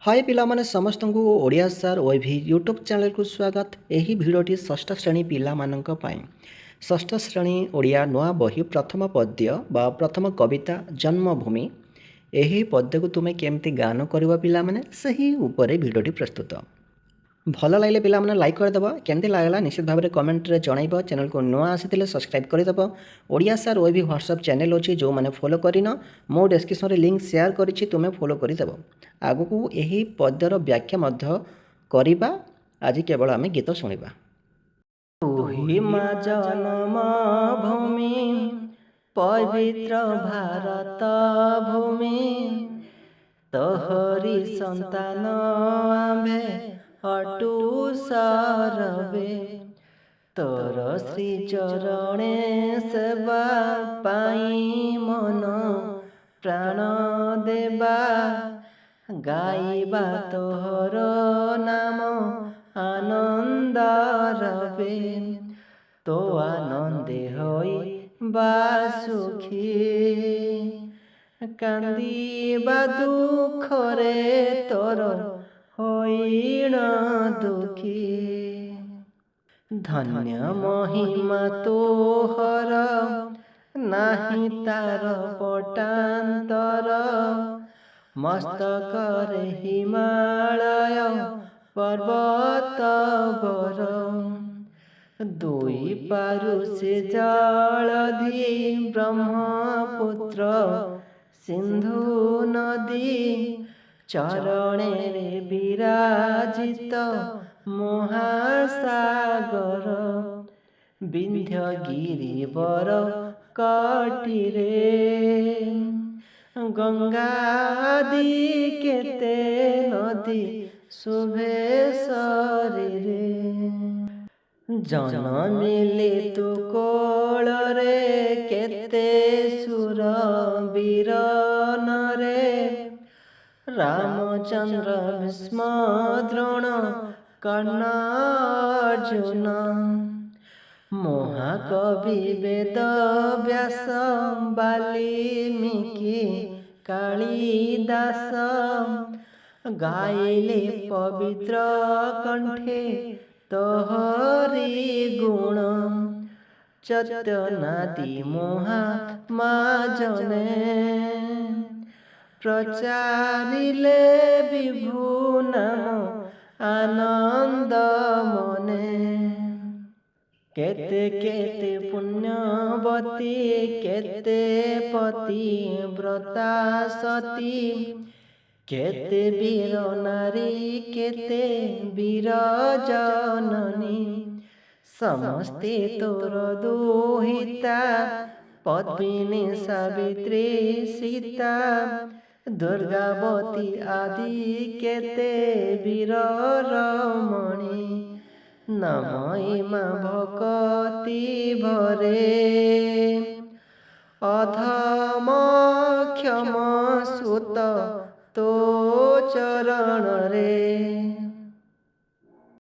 हाय पिलामाने समस्त को ओडिया सार ओएभी यूट्यूब चैनल को स्वागत। यही भिडटी षष्ठ श्रेणी पिलामानंक पाई षष्ठ श्रेणी ओडिया नुआ बही प्रथम पद्य बा प्रथम कविता जन्मभूमि यही पद्य को तुम्हें केमती गान करवा पिलामाने सही उपरे भिडटी प्रस्तुत। भल लगे पिलामाने लाइक करदेव, केमती लगला निश्चित भाव में कमेंट रे जनइब। चैनल को नुआ आसी सब्सक्राइब करदेव। ओडिया सार ओएभी व्हाट्सएप चैनल अच्छी जो मैंने फॉलो करिन मो डिस्क्रिप्शन रे लिंक शेयर करिछि, तुम्हें फॉलो करदेव। आगु को यही पद्यर व्याख्या मध्य करिबा। आज केवल आम गीत शुणा। तुही मा जन्म भूमि पवित्र भारत भूमि, तोहरी संतान आम्भे हटू सरबे। तोर श्री चरणे सेवा पाई मन प्राण देवा, गाइबा तोहर नाम आनंद रबे। तो आनंदे होई बासुखी, कांदिबा दुखरे तोर होइण दुखी। धन्य महिमा तोहर नाही तार पटांतर, मस्तकर हिमालय पर्वत बर। दुई पारु से जलधि ब्रह्मपुत्र सिंधु नदी, चरणे रे विराजित महासागर। विंध्यगिरि बर कटिरे गंगादि केते नदी शुभे शरीरे। जनमिले तु कोଳରେ केते सुर वीर नरे, रामचंद्र भीष्म द्रोण कर्ण अर्जुन। महाकवि वेद व्यास वाल्मीकि कालिदास, गाइले पवित्र कंठे तोहरी गुण। चैतन्यादि महात्मा जने, प्रचारिले विभु नाम आनंद मने। केते केते पुण्यवती केते पति व्रता सती, केते वीर नारी केते वीर जननी। समस्ते तोर दुहिता पद्मिनी सावित्री सीता, दुर्गावती आदि केते वीर रमणी। नमयिमा भक्ति भरे अधम क्षम सुत तो चरण रे।